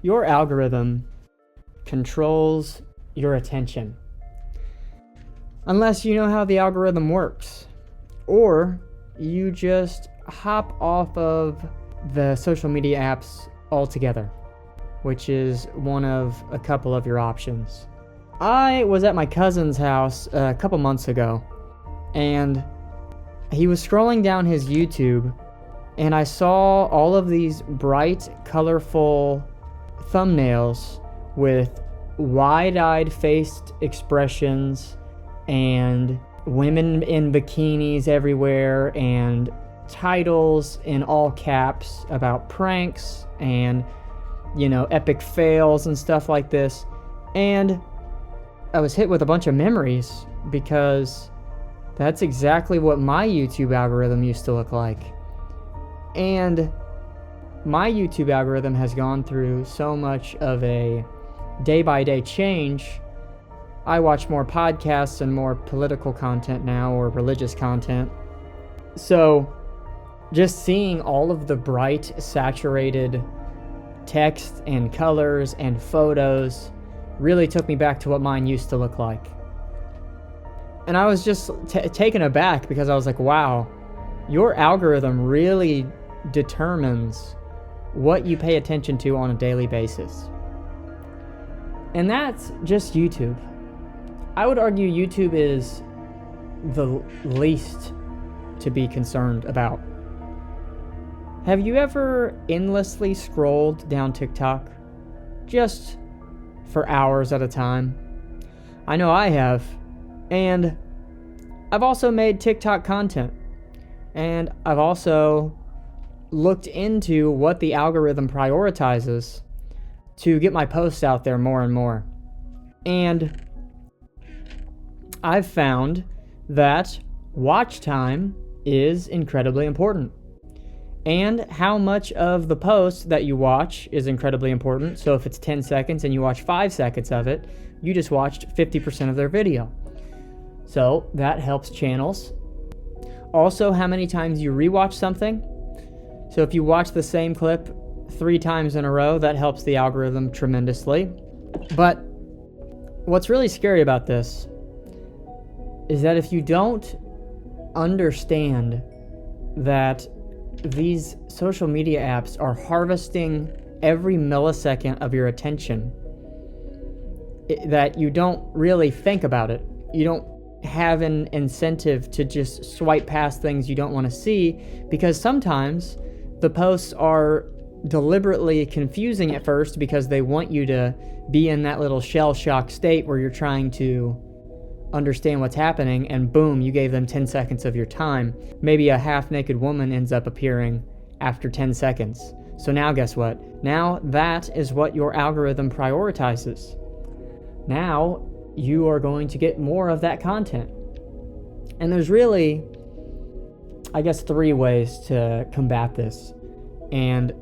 Your algorithm controls your attention. Unless you know how the algorithm works, or you just hop off of the social media apps altogether, which is one of a couple of your options. I was at my cousin's house a couple months ago, and he was scrolling down his YouTube, and I saw all of these bright, colorful thumbnails with wide-eyed faced expressions and women in bikinis everywhere and titles in all caps about pranks and, epic fails and stuff like this. And I was hit with a bunch of memories because that's exactly what my YouTube algorithm used to look like. And my YouTube algorithm has gone through so much of a day-by-day change. I watch more podcasts and more political content now, or religious content. So just seeing all of the bright, saturated text and colors and photos really took me back to what mine used to look like. And I was just taken aback because I was like, wow, your algorithm really determines what you pay attention to on a daily basis. And that's just YouTube. I would argue YouTube is the least to be concerned about. Have you ever endlessly scrolled down TikTok just for hours at a time? I know I have. And I've also made TikTok content. And I've also looked into what the algorithm prioritizes to get my posts out there more and more. And I've found that watch time is incredibly important. And how much of the post that you watch is incredibly important. So if it's 10 seconds and you watch 5 seconds of it, you just watched 50% of their video. So that helps channels. Also, how many times you rewatch something. So if you watch the same clip 3 times in a row, that helps the algorithm tremendously. But what's really scary about this is that if you don't understand that these social media apps are harvesting every millisecond of your attention, that you don't really think about it. You don't have an incentive to just swipe past things you don't want to see, because sometimes the posts are deliberately confusing at first because they want you to be in that little shell shock state where you're trying to understand what's happening, and boom, you gave them 10 seconds of your time. Maybe a half-naked woman ends up appearing after 10 seconds. So now guess what? Now that is what your algorithm prioritizes. Now you are going to get more of that content. And there's really, I guess, 3 ways to combat this. And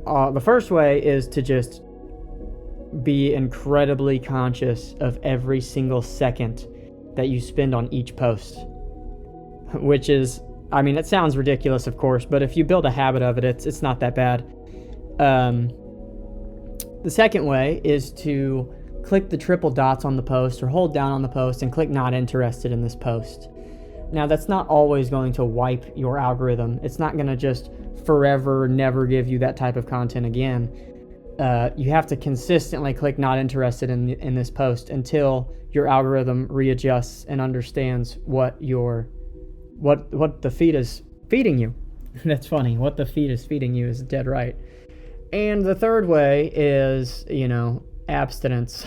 the first way is to just be incredibly conscious of every single second that you spend on each post. Which is, it sounds ridiculous, of course, but if you build a habit of it, it's not that bad. The second way is to click the triple dots on the post, or hold down on the post and click not interested in this post. Now, that's not always going to wipe your algorithm. It's not going to just forever never give you that type of content again. You have to consistently click not interested in this post until your algorithm readjusts and understands what the feed is feeding you. That's funny. What the feed is feeding you is dead right. And the third way is, abstinence.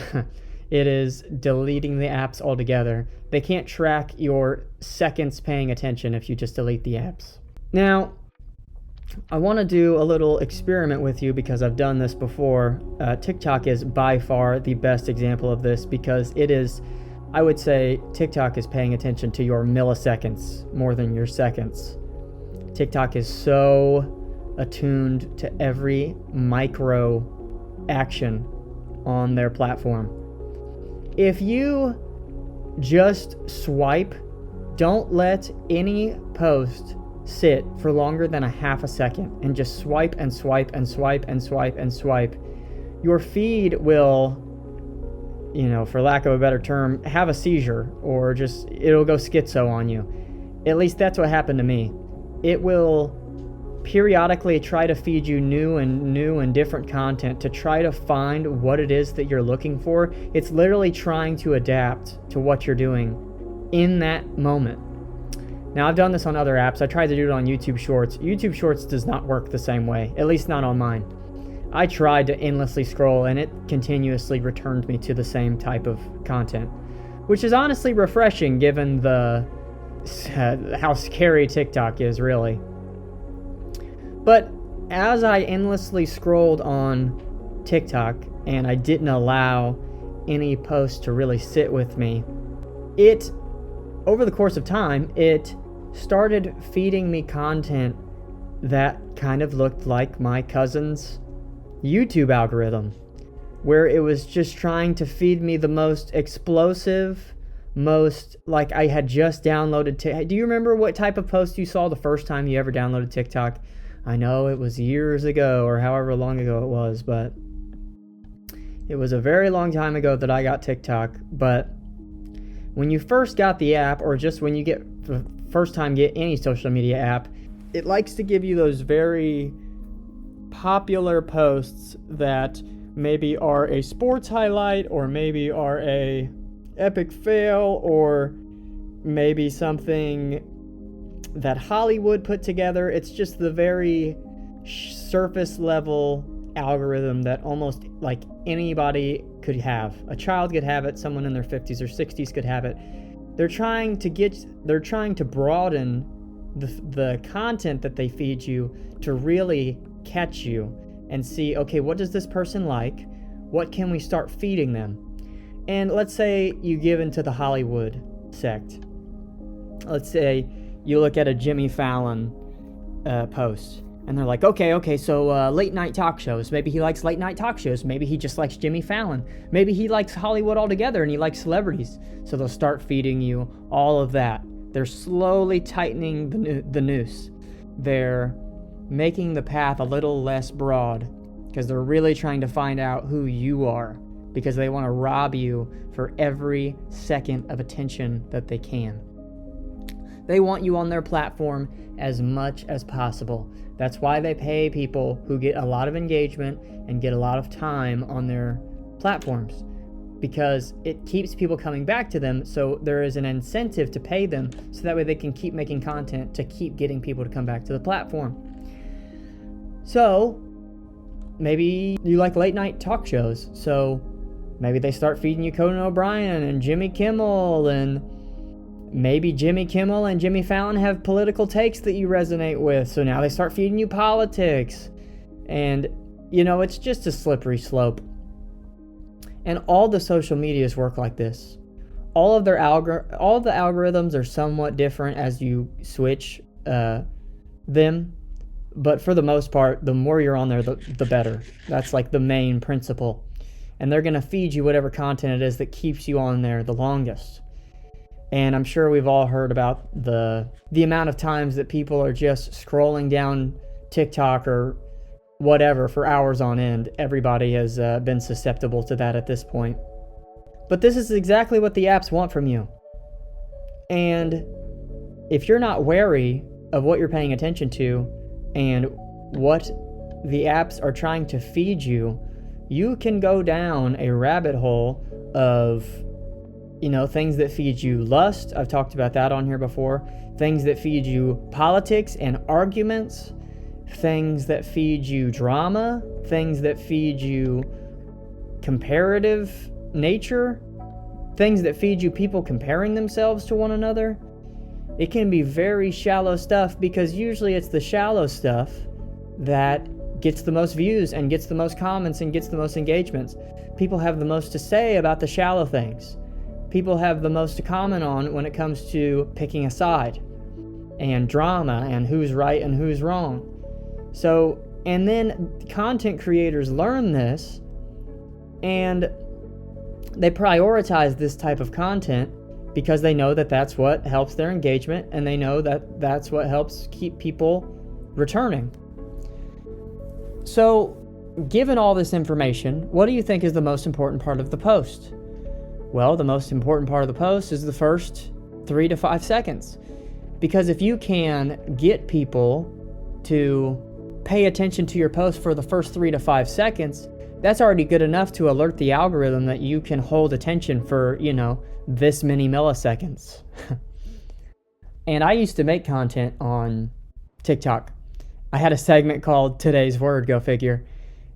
It is deleting the apps altogether. They can't track your seconds paying attention if you just delete the apps. Now, I want to do a little experiment with you because I've done this before. TikTok is by far the best example of this because it is, I would say, TikTok is paying attention to your milliseconds more than your seconds. TikTok is so attuned to every micro action on their platform. If you just swipe, don't let any post sit for longer than a half a second, and just swipe and swipe and swipe and swipe and swipe, your feed will, for lack of a better term, have a seizure, or just it'll go schizo on you. At least that's what happened to me. It will periodically try to feed you new and different content to try to find what it is that you're looking for. It's literally trying to adapt to what you're doing in that moment. Now, I've done this on other apps. I tried to do it on YouTube Shorts. YouTube Shorts does not work the same way, at least not on mine. I tried to endlessly scroll and it continuously returned me to the same type of content, which is honestly refreshing given how scary TikTok is, really. But as I endlessly scrolled on TikTok and I didn't allow any posts to really sit with me, over the course of time, it started feeding me content that kind of looked like my cousin's YouTube algorithm, where it was just trying to feed me the most explosive, most like I had just downloaded. Do you remember what type of post you saw the first time you ever downloaded TikTok? I know it was years ago or however long ago it was, but it was a very long time ago that I got TikTok. But when you first got the app, or just when you get the first time get any social media app, it likes to give you those very popular posts that maybe are a sports highlight, or maybe are a epic fail, or maybe something that Hollywood put together. It's just the very surface level algorithm that almost like anybody could have. A child could have it, someone in their 50s or 60s could have it. They're trying to broaden the content that they feed you to really catch you and see, okay, what does this person like? What can we start feeding them? And let's say you give into the Hollywood sect. Let's say you look at a Jimmy Fallon post, and they're like, okay, so late night talk shows. Maybe he likes late night talk shows. Maybe he just likes Jimmy Fallon. Maybe he likes Hollywood altogether and he likes celebrities. So they'll start feeding you all of that. They're slowly tightening the noose. They're making the path a little less broad because they're really trying to find out who you are, because they want to rob you for every second of attention that they can. They want you on their platform as much as possible. That's why they pay people who get a lot of engagement and get a lot of time on their platforms, because it keeps people coming back to them. So there is an incentive to pay them, so that way they can keep making content to keep getting people to come back to the platform. So maybe you like late night talk shows. So maybe they start feeding you Conan O'Brien and Jimmy Kimmel, and maybe Jimmy Kimmel and Jimmy Fallon have political takes that you resonate with. So now they start feeding you politics. And, it's just a slippery slope. And all the social medias work like this. All of the algorithms are somewhat different as you switch them. But for the most part, the more you're on there, the better. That's like the main principle. And they're going to feed you whatever content it is that keeps you on there the longest. And I'm sure we've all heard about the amount of times that people are just scrolling down TikTok or whatever for hours on end. Everybody has been susceptible to that at this point. But this is exactly what the apps want from you. And if you're not wary of what you're paying attention to and what the apps are trying to feed you, you can go down a rabbit hole of things that feed you lust. I've talked about that on here before. Things that feed you politics and arguments. Things that feed you drama. Things that feed you comparative nature. Things that feed you people comparing themselves to one another. It can be very shallow stuff, because usually it's the shallow stuff that gets the most views and gets the most comments and gets the most engagements. People have the most to say about the shallow things. People have the most to comment on when it comes to picking a side and drama and who's right and who's wrong. So, and then content creators learn this and they prioritize this type of content because they know that that's what helps their engagement, and they know that that's what helps keep people returning. So given all this information, what do you think is the most important part of the post? Well, the most important part of the post is the first 3 to 5 seconds. Because if you can get people to pay attention to your post for the first 3 to 5 seconds, that's already good enough to alert the algorithm that you can hold attention for, this many milliseconds. And I used to make content on TikTok. I had a segment called Today's Word, go figure.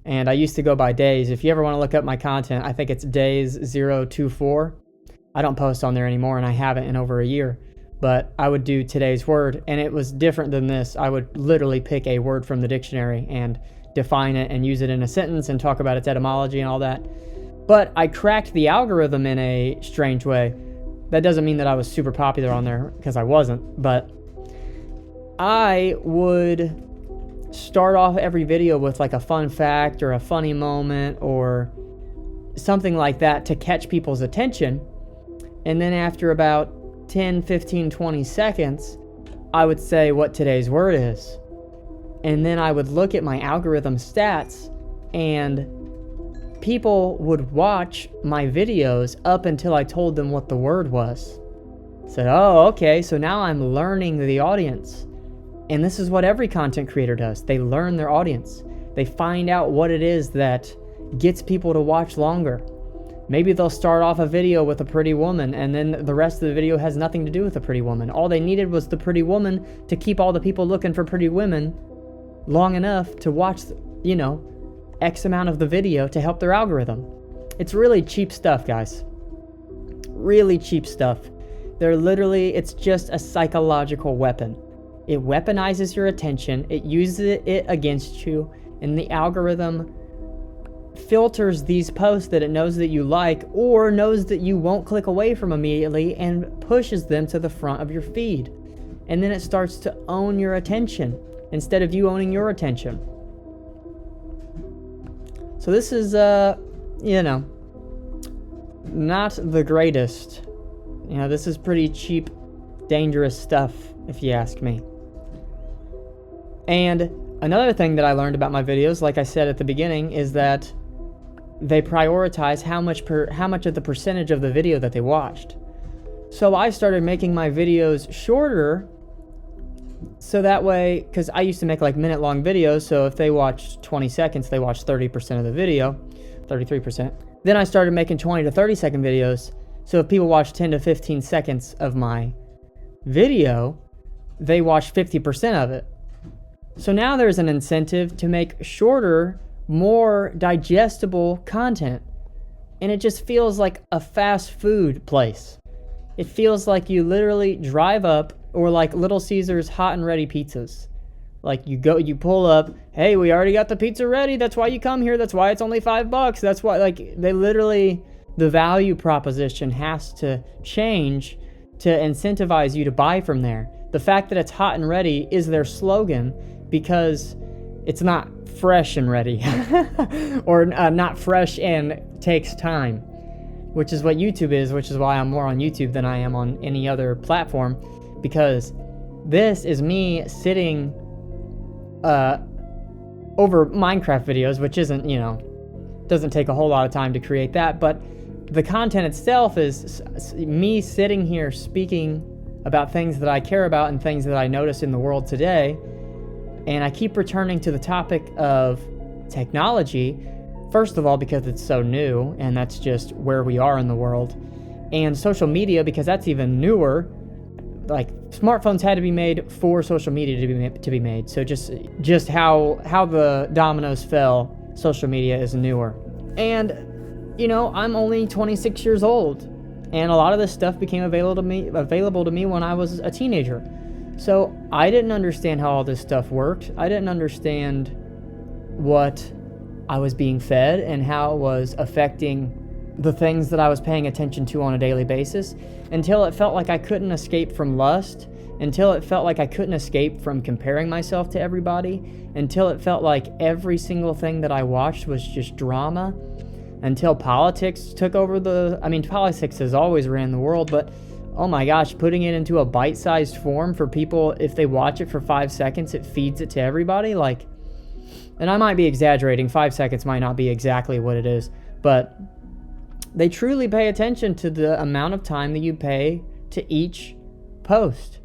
And I used to go by days. If you ever want to look up my content, I think it's days024. I don't post on there anymore, and I haven't in over a year. But I would do Today's Word, and it was different than this. I would literally pick a word from the dictionary and define it and use it in a sentence and talk about its etymology and all that. But I cracked the algorithm in a strange way. That doesn't mean that I was super popular on there, because I wasn't, but I would start off every video with like a fun fact or a funny moment or something like that to catch people's attention. And then after about 10, 15, 20 seconds, I would say what today's word is. And then I would look at my algorithm stats, and people would watch my videos up until I told them what the word was. Said, oh, okay, so now I'm learning the audience. And this is what every content creator does. They learn their audience. They find out what it is that gets people to watch longer. Maybe they'll start off a video with a pretty woman, and then the rest of the video has nothing to do with a pretty woman. All they needed was the pretty woman to keep all the people looking for pretty women long enough to watch, X amount of the video to help their algorithm. It's really cheap stuff, guys. Really cheap stuff. It's just a psychological weapon. It weaponizes your attention, it uses it against you, and the algorithm filters these posts that it knows that you like or knows that you won't click away from immediately and pushes them to the front of your feed. And then it starts to own your attention instead of you owning your attention. So this is, not the greatest. This is pretty cheap, dangerous stuff, if you ask me. And another thing that I learned about my videos, like I said at the beginning, is that they prioritize how much of the percentage of the video that they watched. So I started making my videos shorter, so that way, because I used to make like minute-long videos, so if they watched 20 seconds, they watched 30% of the video, 33%. Then I started making 20 to 30 second videos, so if people watch 10 to 15 seconds of my video, they watch 50% of it. So now there's an incentive to make shorter, more digestible content. And it just feels like a fast food place. It feels like you literally drive up, or like Little Caesars hot and ready pizzas. Like you pull up, hey, we already got the pizza ready. That's why you come here. That's why it's only $5. That's why, the value proposition has to change to incentivize you to buy from there. The fact that it's hot and ready is their slogan because it's not fresh and ready or not fresh and takes time, which is what YouTube is, which is why I'm more on YouTube than I am on any other platform, because this is me sitting over Minecraft videos, which isn't, doesn't take a whole lot of time to create that, but the content itself is me sitting here speaking about things that I care about and things that I notice in the world today. And I keep returning to the topic of technology, first of all, because it's so new, and that's just where we are in the world. And social media, because that's even newer. Like, smartphones had to be made for social media to be made. So just how the dominoes fell, social media is newer. And, I'm only 26 years old, and a lot of this stuff became available to me when I was a teenager. So I didn't understand how all this stuff worked. I didn't understand what I was being fed and how it was affecting the things that I was paying attention to on a daily basis, until it felt like I couldn't escape from lust, until it felt like I couldn't escape from comparing myself to everybody, until it felt like every single thing that I watched was just drama, until politics took over politics has always ran the world, but oh my gosh, putting it into a bite-sized form for people, if they watch it for 5 seconds, it feeds it to everybody. Like, And I might be exaggerating, 5 seconds might not be exactly what it is, but they truly pay attention to the amount of time that you pay to each post.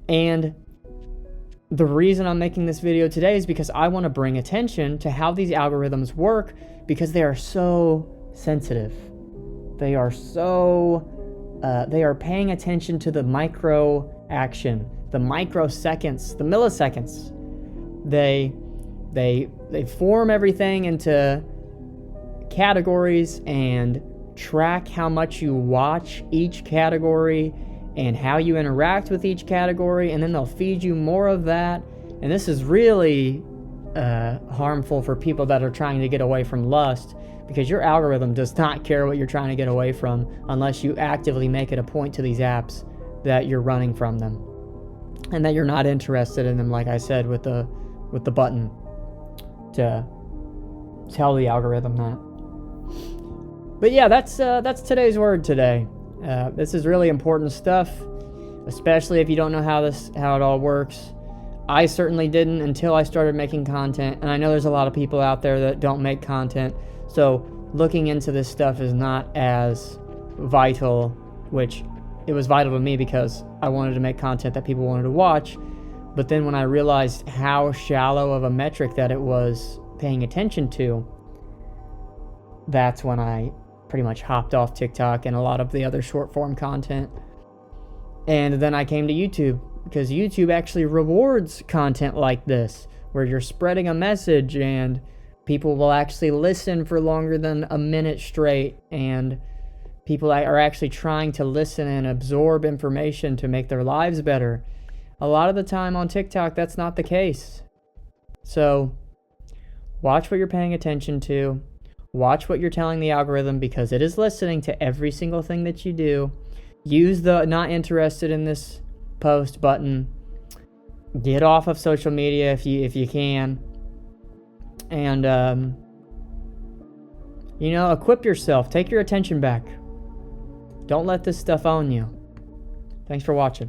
And the reason I'm making this video today is because I want to bring attention to how these algorithms work, because they are so sensitive. They are paying attention to the micro action, the microseconds, the milliseconds. They form everything into categories and track how much you watch each category and how you interact with each category, and then they'll feed you more of that. And this is really harmful for people that are trying to get away from lust, because your algorithm does not care what you're trying to get away from unless you actively make it a point to these apps that you're running from them and that you're not interested in them, like I said, with the button to tell the algorithm that. But yeah, that's today's word today. This is really important stuff, especially if you don't know how it all works. I certainly didn't until I started making content, and I know there's a lot of people out there that don't make content, so looking into this stuff is not as vital, which it was vital to me because I wanted to make content that people wanted to watch. But then when I realized how shallow of a metric that it was paying attention to, that's when I pretty much hopped off TikTok and a lot of the other short form content. And then I came to YouTube, because YouTube actually rewards content like this, where you're spreading a message and people will actually listen for longer than a minute straight, and people are actually trying to listen and absorb information to make their lives better. A lot of the time on TikTok, that's not the case. So watch what you're paying attention to. Watch what you're telling the algorithm, because it is listening to every single thing that you do. Use the not interested in this post button. Get off of social media if you can. And, equip yourself. Take your attention back. Don't let this stuff own you. Thanks for watching.